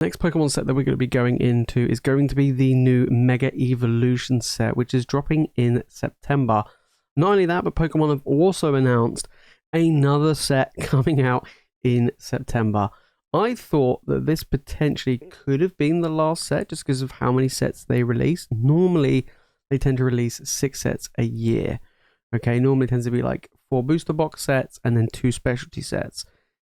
Next Pokemon set that we're going to be going into is going to be the new Mega Evolution set, which is dropping in September. Not only that, but Pokemon have also announced another set coming out in September. I thought that this potentially could have been the last set just because of how many sets they release. Normally, they tend to release 6 sets a year. Okay, normally it tends to be like 4 booster box sets and then 2 specialty sets.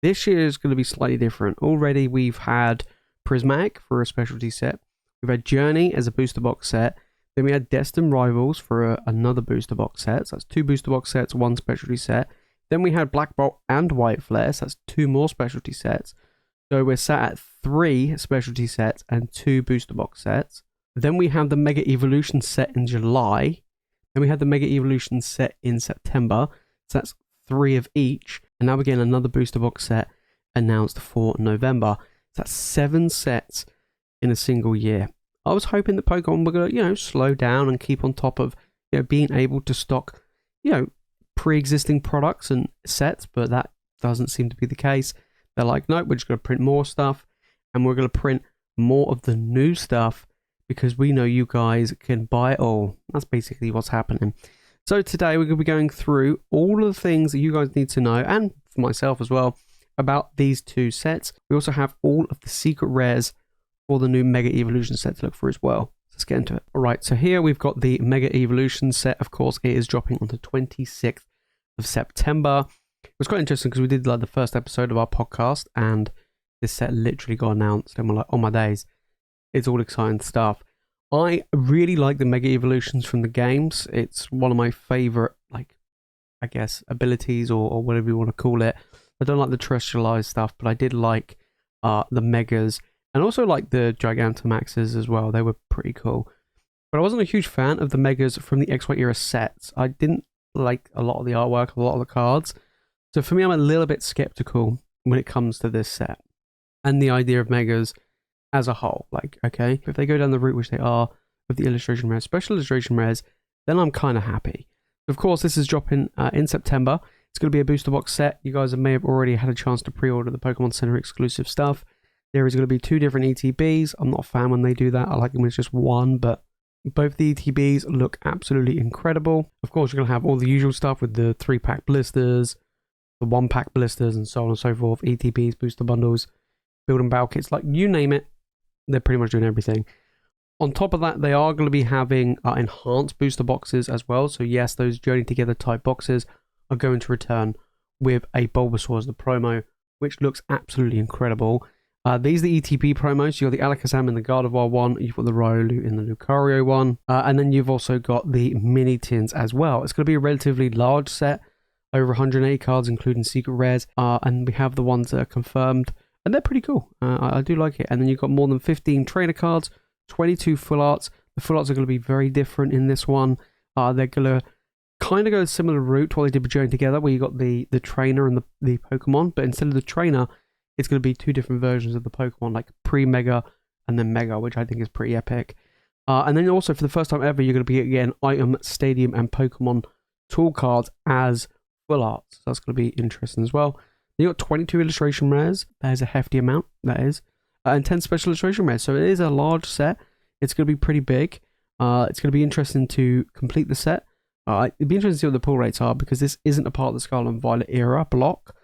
This year is going to be slightly different. Already we've had Prismatic for a specialty set. We've had Journey as a booster box set. Then we had Destined Rivals for another booster box set. So that's 2 booster box sets, 1 specialty set. Then we had Black Bolt and White Flare. So that's 2 more specialty sets. So we're sat at 3 specialty sets and 2 booster box sets. Then we have the Mega Evolution set in July. Then we had the Mega Evolution set in September. So that's 3 of each. And now we're getting another booster box set announced for November. So that's 7 sets in a single year. I was hoping that Pokemon were going to, slow down and keep on top of, being able to stock, pre-existing products and sets, but that doesn't seem to be the case. They're like, nope, we're just going to print more stuff, and we're going to print more of the new stuff because we know you guys can buy it all. That's basically what's happening. So today we're going to be going through all of the things that you guys need to know, and for myself as well, about these 2 sets. We also have all of the secret rares for the new Mega Evolution set to look for as well. Let's get into it. Alright, so here we've got the Mega Evolution set. Of course, it is dropping on the 26th of September. It was quite interesting because we did like the first episode of our podcast and this set literally got announced and we're like, oh my days, it's all exciting stuff. I really like the Mega Evolutions from the games. It's one of my favorite, abilities or whatever you want to call it. I don't like the terrestrialized stuff, but I did like the Megas and also like the Gigantamaxes as well. They were pretty cool. But I wasn't a huge fan of the Megas from the XY era sets. I didn't like a lot of the artwork, a lot of the cards. So for me, I'm a little bit skeptical when it comes to this set and the idea of Megas as a whole. Okay, if they go down the route which they are with the illustration rares, special illustration rares, then I'm kind of happy. Of course, this is dropping in September. It's going to be a booster box set. You guys may have already had a chance to pre-order the Pokemon Center exclusive stuff. There is going to be 2 different ETBs. I'm not a fan when they do that. I like them when it's just one, but both the ETBs look absolutely incredible. Of course, you're going to have all the usual stuff with the 3-pack blisters, the 1-pack blisters, and so on and so forth. ETBs, booster bundles, build and battle kits, like you name it, they're pretty much doing everything. On top of that, they are going to be having enhanced booster boxes as well. So yes, those Journey Together type boxes are going to return with a Bulbasaur as the promo, which looks absolutely incredible. These are the ETB promos. You've got the Alakazam in the Gardevoir one, you've got the Riolu in the Lucario one, and then you've also got the mini tins as well. It's going to be a relatively large set, over 180 cards, including secret rares, and we have the ones that are confirmed, and they're pretty cool. I do like it. And then you've got more than 15 trainer cards, 22 full arts. The full arts are going to be very different in this one. They're going to kind of go a similar route to what they did with Journey Together, where you got the trainer and the Pokemon, but instead of the trainer, it's going to be 2 different versions of the Pokemon, like pre-Mega and then Mega, which I think is pretty epic. And then also, for the first time ever, you're going to be getting Item, Stadium, and Pokemon tool cards as full arts. So that's going to be interesting as well. You got 22 illustration rares. That is a hefty amount, that is. And 10 special illustration rares. So it is a large set. It's going to be pretty big. It's going to be interesting to complete the set. It'd be interesting to see what the pull rates are, because this isn't a part of the Scarlet and Violet era block.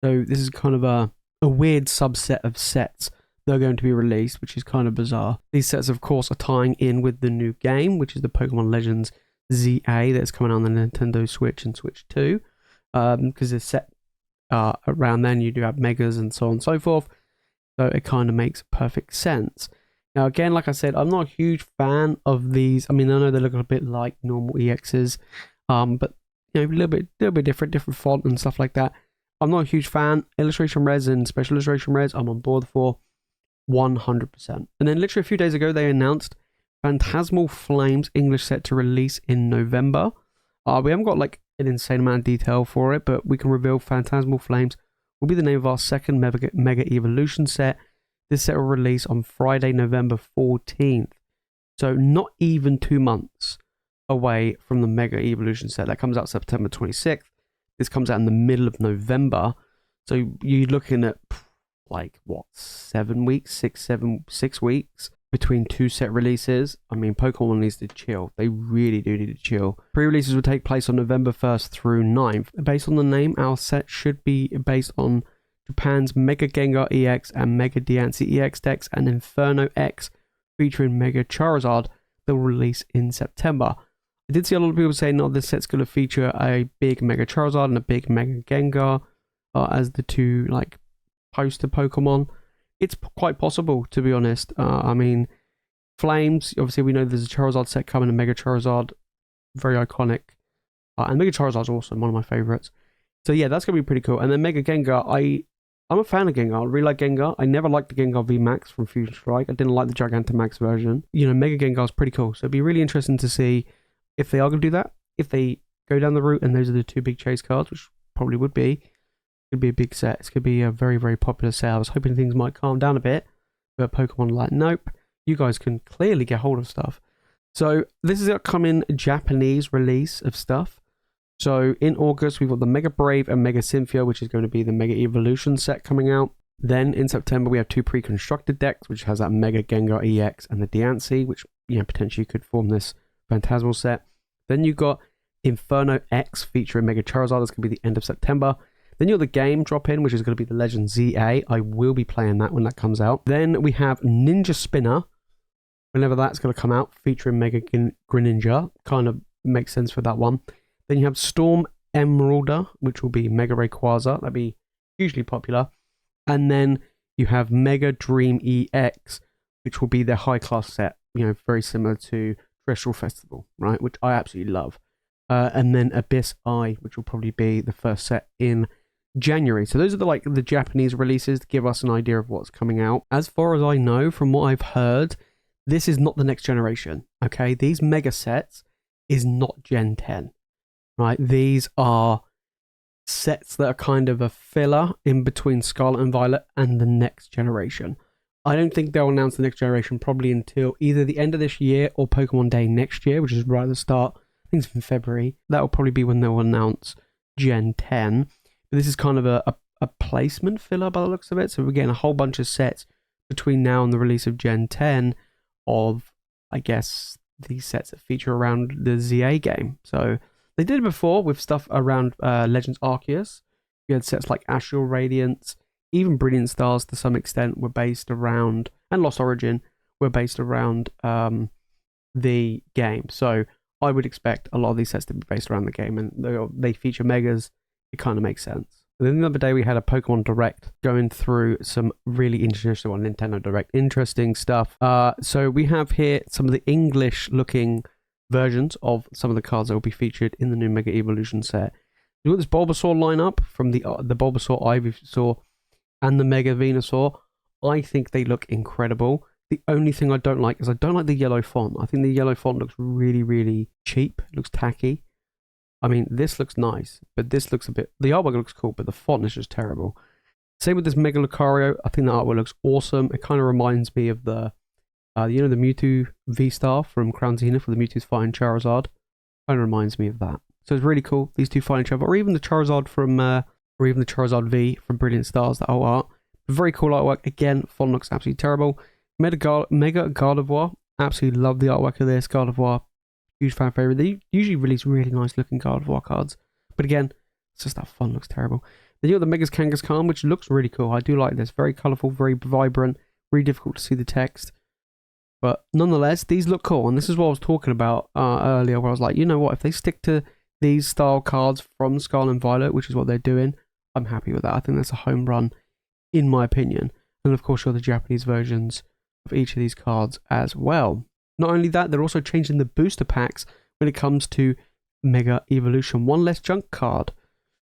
So this is kind of a weird subset of sets that are going to be released, which is kind of bizarre. These sets, of course, are tying in with the new game, which is the Pokemon Legends ZA that's coming on the Nintendo Switch and Switch 2. Because it's set around then, you do have Megas and so on and so forth. So it kind of makes perfect sense. Now, again, like I said, I'm not a huge fan of these. I mean, I know they look a bit like normal EXs, but a little bit different font and stuff like that. I'm not a huge fan. Illustration rares and special illustration rares, I'm on board for 100%. And then literally a few days ago, they announced Fantasmal Flames English set to release in November. We haven't got an insane amount of detail for it, but we can reveal Fantasmal Flames will be the name of our second Mega Evolution set. This set will release on Friday, November 14th. So not even 2 months away from the Mega Evolution set. That comes out September 26th. This comes out in the middle of November. So you're looking at like what, 7 weeks, 6 weeks between 2 set releases. I mean, Pokemon needs to chill. They really do need to chill. Pre-releases will take place on November 1st through 9th. Based on the name, our set should be based on Japan's Mega Gengar EX and Mega Diancie EX decks, and Inferno X featuring Mega Charizard that will release in September. I did see a lot of people saying, this set's going to feature a big Mega Charizard and a big Mega Gengar as the two like poster Pokemon. It's quite possible, to be honest. I mean, Flames, obviously we know there's a Charizard set coming, a Mega Charizard, very iconic. And Mega Charizard's awesome, one of my favorites. So yeah, that's going to be pretty cool. And then Mega Gengar, I'm a fan of Gengar. I really like Gengar. I never liked the Gengar VMAX from Fusion Strike. I didn't like the Gigantamax version. You know, Mega Gengar's pretty cool. So it'd be really interesting to see if they are going to do that. If they go down the route and those are the two big chase cards, which probably would be. Could be a big set. It's going to be a very, very popular set. I was hoping things might calm down a bit, but Pokemon are like, nope, you guys can clearly get hold of stuff. So this is the upcoming Japanese release of stuff. So in August, we've got the Mega Brave and Mega Cynthia, which is going to be the Mega Evolution set coming out. Then in September, we have two pre-constructed decks, which has that Mega Gengar EX and the Diancie, which potentially could form this Fantasmal set. Then you've got Inferno X featuring Mega Charizard. That's going to be the end of September. Then you've got the game drop in, which is going to be the Legend ZA. I will be playing that when that comes out. Then we have Ninja Spinner, whenever that's going to come out, featuring Mega Greninja. Kind of makes sense for that one. Then you have Storm Emeralda, which will be Mega Rayquaza. That'd be hugely popular. And then you have Mega Dream EX, which will be their high class set. Very similar to Terrestrial Festival, right? Which I absolutely love. And then Abyss Eye, which will probably be the first set in January. So those are the Japanese releases to give us an idea of what's coming out. As far as I know, from what I've heard, this is not the next generation. Okay, these mega sets is not Gen 10, right? These are sets that are kind of a filler in between Scarlet and Violet and the next generation. I don't think they'll announce the next generation probably until either the end of this year or Pokemon Day next year, which is right at the start. I think it's in February. That will probably be when they'll announce Gen 10. But this is kind of a placement filler by the looks of it. So we're getting a whole bunch of sets between now and the release of Gen 10 of, I guess, these sets that feature around the ZA game. So they did it before with stuff around Legends Arceus. You had sets like Astral Radiance, even Brilliant Stars to some extent were based around, and Lost Origin were based around the game. So I would expect a lot of these sets to be based around the game, and they feature megas. It kind of makes sense. And then the other day we had a Pokemon Direct going through some really interesting, Nintendo Direct, interesting stuff. So we have here some of the English looking versions of some of the cards that will be featured in the new Mega Evolution set. You got this Bulbasaur lineup from the Bulbasaur, Ivysaur, and the Mega Venusaur. I think they look incredible. The only thing I don't like is I don't like the yellow font. I think the yellow font looks really, really cheap. It looks tacky. I mean, this looks nice, but this looks a bit... The artwork looks cool, but the font is just terrible. Same with this Mega Lucario. I think the artwork looks awesome. It kind of reminds me of the... the Mewtwo V-Star from Crown Zenith with the Mewtwo's fighting Charizard. Kind of reminds me of that. So it's really cool. These two fighting each other. Or even the Charizard from... or even the Charizard V from Brilliant Stars, that whole art. Very cool artwork. Again, font looks absolutely terrible. Mega Gardevoir. Absolutely love the artwork of this. Gardevoir, huge fan favorite. They usually release really nice looking Gardevoir cards. But again, it's just that font looks terrible. Then you got the Megas Kangaskhan, which looks really cool. I do like this. Very colourful, very vibrant. Really difficult to see the text. But nonetheless, these look cool. And this is what I was talking about earlier, where I was like, you know what? If they stick to these style cards from Scarlet and Violet, which is what they're doing, I'm happy with that. I think that's a home run, in my opinion. And of course, you're the Japanese versions of each of these cards as well. Not only that, they're also changing the booster packs when it comes to Mega Evolution. One less junk card.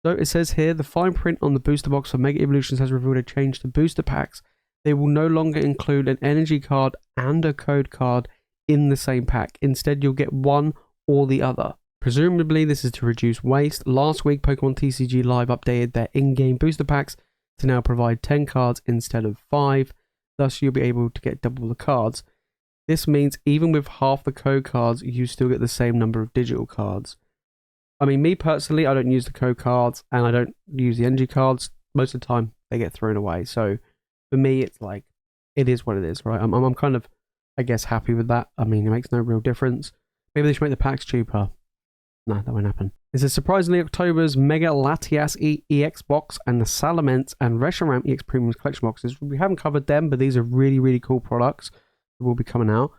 So it says here, the fine print on the booster box for Mega Evolutions has revealed a change to booster packs. They will no longer include an energy card and a code card in the same pack. Instead, you'll get one or the other. Presumably, this is to reduce waste. Last week, Pokemon TCG Live updated their in-game booster packs to now provide 10 cards instead of 5. Thus, you'll be able to get double the cards. This means even with half the code cards, you still get the same number of digital cards. I mean, me personally, I don't use the code cards and I don't use the energy cards. Most of the time, they get thrown away. So for me, it's like, it is what it is, right? I'm kind of, I guess, happy with that. I mean, it makes no real difference. Maybe they should make the packs cheaper. No, that won't happen. This is surprisingly October's Mega Latias EX box and the Salamence and Reshiram EX Premium collection boxes. We haven't covered them, but these are really, really cool products that will be coming out.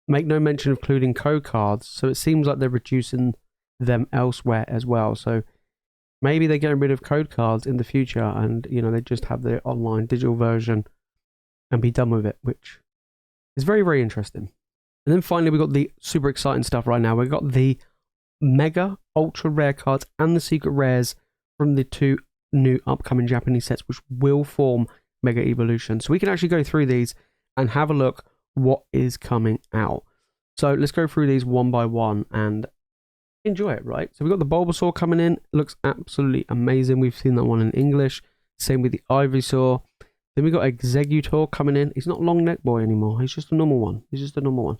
Make no mention of including code cards, so it seems like they're reducing them elsewhere as well. So maybe they're getting rid of code cards in the future, and you know, they just have the online digital version and be done with it, which is very, very interesting. And then finally, we got the super exciting stuff right now. We've got the Mega Ultra Rare cards and the Secret Rares from the 2 new upcoming Japanese sets, which will form Mega Evolution. So we can actually go through these and have a look what is coming out. So let's go through these one by one and enjoy it, right? So we've got the Bulbasaur coming in. It looks absolutely amazing. We've seen that one in English. Same with the Ivysaur. Then we got Exeggutor coming in. He's not Long Neck Boy anymore. He's just a normal one.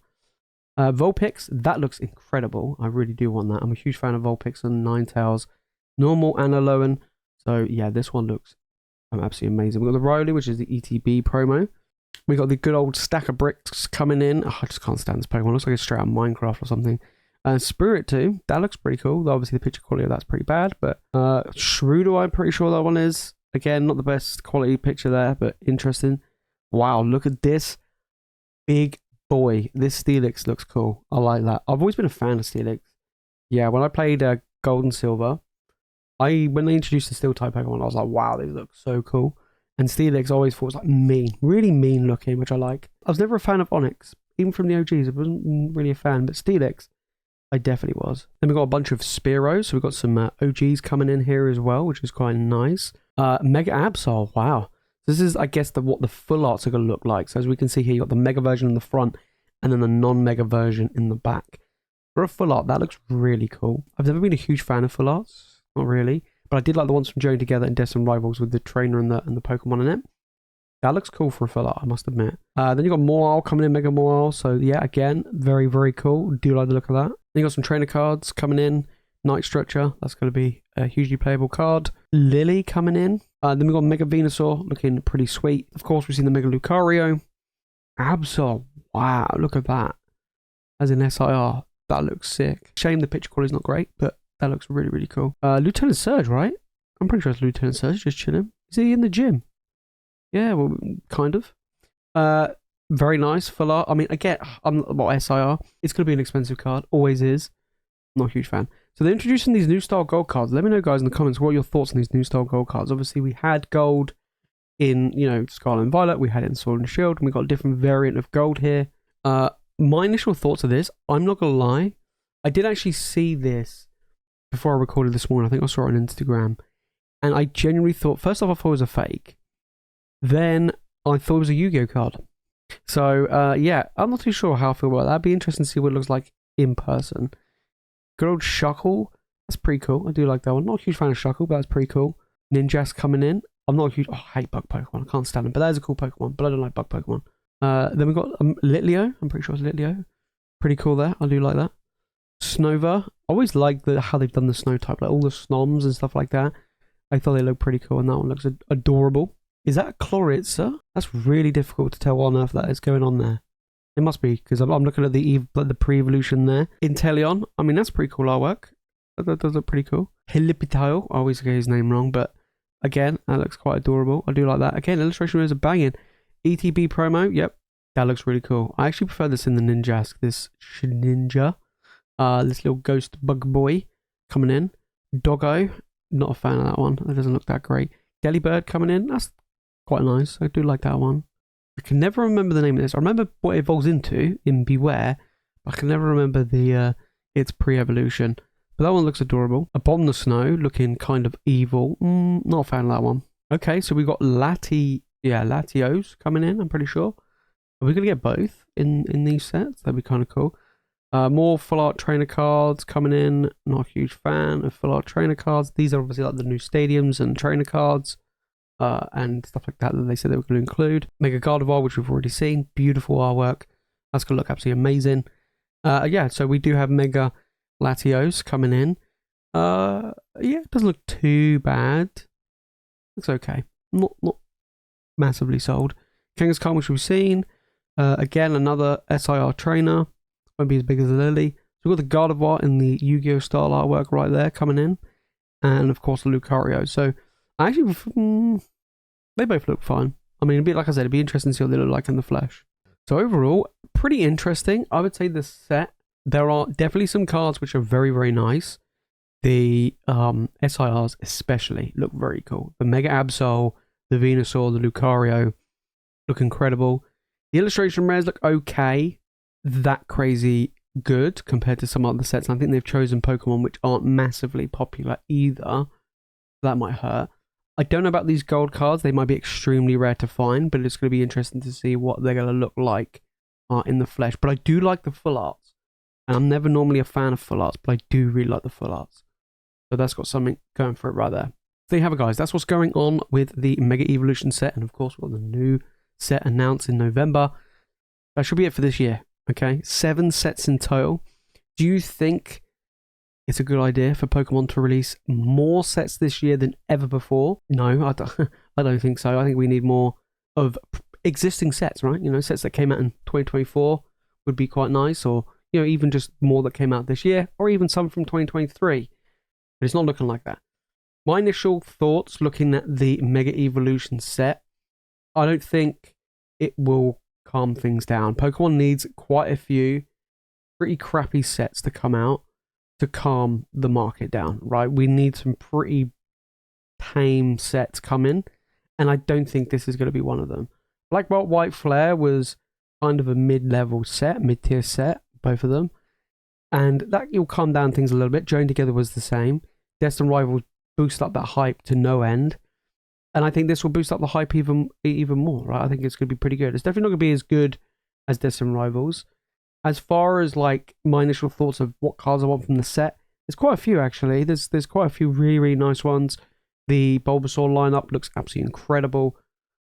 Vulpix, that looks incredible. I really do want that. I'm a huge fan of Vulpix and Ninetales, normal and Alolan. So yeah, this one looks absolutely amazing. We've got the Rowley, which is the ETB promo. We got the good old Stack of Bricks coming in. Oh, I just can't stand this Pokemon. It looks like it's straight out of Minecraft or something. Spirit too. That looks pretty cool. Obviously, the picture quality of that's pretty bad. But Shroodo, I'm pretty sure that one is. Again, not the best quality picture there, but interesting. Wow, look at this big boy. This Steelix looks cool. I like that. I've always been a fan of Steelix. Yeah, when I played Gold and Silver, when they introduced the Steel type Pokemon, I was like, wow, these look so cool. And Steelix I always thought was like mean, really mean looking, which I like. I was never a fan of Onix, even from the OGs. I wasn't really a fan, but Steelix, I definitely was. Then we got a bunch of Spearows, so we've got some OGs coming in here as well, which is quite nice. Mega Absol, wow. This is, I guess, what the full arts are going to look like. So as we can see here, you got the Mega version in the front and then the non-Mega version in the back. For a full art, that looks really cool. I've never been a huge fan of full arts, not really. But I did like the ones from Journey Together and Destined Rivals with the trainer and the Pokemon in it. That looks cool for a full art, I must admit. Then you got Moral coming in, Mega Moral. So yeah, again, very, very cool. Do like the look of that. Then you got some trainer cards coming in. Night Stretcher, that's going to be a hugely playable card. Lily coming in. Then we got Mega Venusaur, looking pretty sweet. Of course, we've seen the Mega Lucario. Absol, wow, look at that. As in SIR, that looks sick. Shame the picture quality is not great, but that looks really, really cool. Lieutenant Surge, right? I'm pretty sure it's Lieutenant Surge, just chilling. Is he in the gym? Yeah, well, kind of. Very nice, full art. I mean, again, SIR. It's going to be an expensive card, always is. Not a huge fan. So they're introducing these new style gold cards. Let me know, guys, in the comments, what are your thoughts on these new style gold cards. Obviously, we had gold in, Scarlet and Violet. We had it in Sword and Shield. And we got a different variant of gold here. My initial thoughts of this, I'm not going to lie. I did actually see this before I recorded this morning. I think I saw it on Instagram. And I genuinely thought, first off, I thought it was a fake. Then I thought it was a Yu-Gi-Oh card. So, yeah, I'm not too sure how I feel about that. It'd be interesting to see what it looks like in person. Good old Shuckle. That's pretty cool. I do like that one. Not a huge fan of Shuckle, but that's pretty cool. Ninjask coming in. I'm not a huge... I hate bug Pokemon. I can't stand them. But that is a cool Pokemon. But I don't like bug Pokemon. Then we've got Litleo. I'm pretty sure it's Litleo. Pretty cool there. I do like that. Snover. I always like how they've done the snow type. Like all the Snoms and stuff like that. I thought they looked pretty cool. And that one looks adorable. Is that a Chloritza? That's really difficult to tell what on earth that is going on there. It must be, because I'm looking at the pre-evolution there. Inteleon, I mean, that's pretty cool artwork. That does look pretty cool. Hilipitile, I always get his name wrong, but again, that looks quite adorable. I do like that. Again, illustration is a banging. ETB promo, yep, that looks really cool. I actually prefer this in the Ninjask, this Ninja. This little ghost bug boy coming in. Doggo, not a fan of that one. That doesn't look that great. Delibird coming in, that's quite nice. I do like that one. I can never remember the name of this. I remember what it evolves into in Beware. I can never remember its pre-evolution. But that one looks adorable. Upon the Snow, looking kind of evil. Not a fan of that one. Okay, so we've got Latios coming in, I'm pretty sure. Are we going to get both in these sets? That'd be kind of cool. More full art trainer cards coming in. Not a huge fan of full art trainer cards. These are obviously like the new stadiums and trainer cards. And stuff like that they said they were going to include. Mega Gardevoir, which we've already seen. Beautiful artwork. That's going to look absolutely amazing. Yeah, so we do have Mega Latios coming in. Yeah, it doesn't look too bad. Looks okay. Not massively sold. Kangaskhan, which we've seen. Again, another SIR trainer. Won't be as big as Lily. So we've got the Gardevoir in the Yu-Gi-Oh! Style artwork right there coming in. And of course the Lucario. So actually, they both look fine. I mean, like I said, it'd be interesting to see what they look like in the flesh. So overall, pretty interesting. I would say the set, there are definitely some cards which are very, very nice. The SIRs especially look very cool. The Mega Absol, the Venusaur, the Lucario look incredible. The illustration rares look okay. That crazy good compared to some other sets. And I think they've chosen Pokemon which aren't massively popular either. That might hurt. I don't know about these gold cards. They might be extremely rare to find, but it's going to be interesting to see what they're going to look like in the flesh. But I do like the full arts. And I'm never normally a fan of full arts, but I do really like the full arts. So that's got something going for it right there. There you have it, guys. That's what's going on with the Mega Evolution set. And of course, we've got the new set announced in November. That should be it for this year. Okay, 7 sets in total. Do you think it's a good idea for Pokemon to release more sets this year than ever before? No, I don't think so. I think we need more of existing sets, right? You know, sets that came out in 2024 would be quite nice, or, you know, even just more that came out this year, or even some from 2023. But it's not looking like that. My initial thoughts looking at the Mega Evolution set, I don't think it will calm things down. Pokemon needs quite a few pretty crappy sets to come out to calm the market down, right? We need some pretty tame sets coming, and I don't think this is going to be one of them. Black Belt White Flare was kind of a mid-level set, mid-tier set, both of them, and that you'll calm down things a little bit. Joined Together was the same. Destined Rivals boost up that hype to no end, and I think this will boost up the hype even more, right? I think it's going to be pretty good. It's definitely not going to be as good as Destined Rivals. As far as like my initial thoughts of what cards I want from the set, there's quite a few actually. There's quite a few really, really nice ones. The Bulbasaur lineup looks absolutely incredible.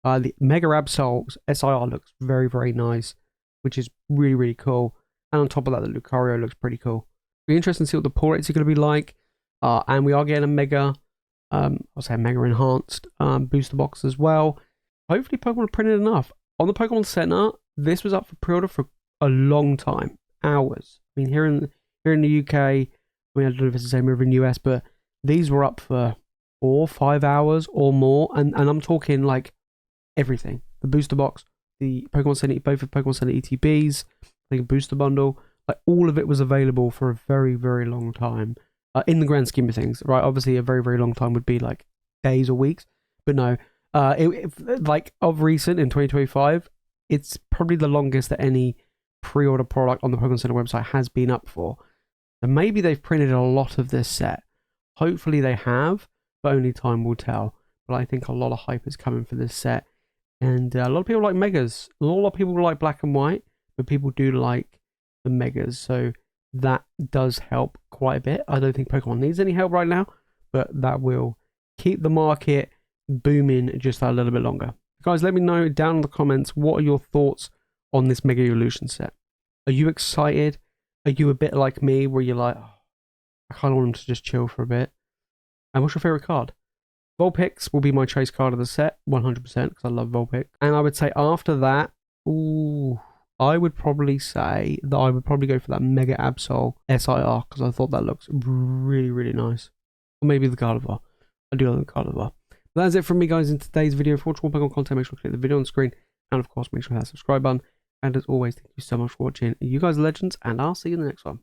The Mega Absol SIR looks very, very nice, which is really, really cool. And on top of that, the Lucario looks pretty cool. Be interesting to see what the pull rates are going to be like. And we are getting a Mega, I'll say Mega Enhanced booster box as well. Hopefully Pokemon are printed enough. On the Pokemon Center, this was up for pre-order for a long time, hours. I mean, here in the UK, I mean, I don't know if it's the same over in the US, but these were up for 4 or 5 hours or more, and I'm talking like everything: the booster box, the Pokemon Center, both of Pokemon Center ETBs, I think a booster bundle, like all of it was available for a very, very long time. In the grand scheme of things, right? Obviously, a very, very long time would be like days or weeks, but no, like of recent in 2025, it's probably the longest that any pre-order product on the Pokemon Center website has been up for. So maybe they've printed a lot of this set. Hopefully they have, but only time will tell. But I think a lot of hype is coming for this set, and a lot of people like Megas. A lot of people like Black and White, but people do like the Megas, so that does help quite a bit. I don't think Pokemon needs any help right now, but that will keep the market booming just a little bit longer. Guys, let me know down in the comments, what are your thoughts on this Mega Evolution set? Are you excited? Are you a bit like me where you're like, oh, I kind of want them to just chill for a bit? And what's your favorite card? Vulpix will be my chase card of the set, 100%, because I love Vulpix. And I would say after that, I would probably say that I would probably go for that Mega Absol SIR, because I thought that looks really, really nice. Or maybe the Gardevoir. I do like the Gardevoir. But that's it from me, guys, in today's video. If you want more Pokemon content, make sure to click the video on the screen. And of course, make sure to hit that subscribe button. And as always, thank you so much for watching. You guys are legends, and I'll see you in the next one.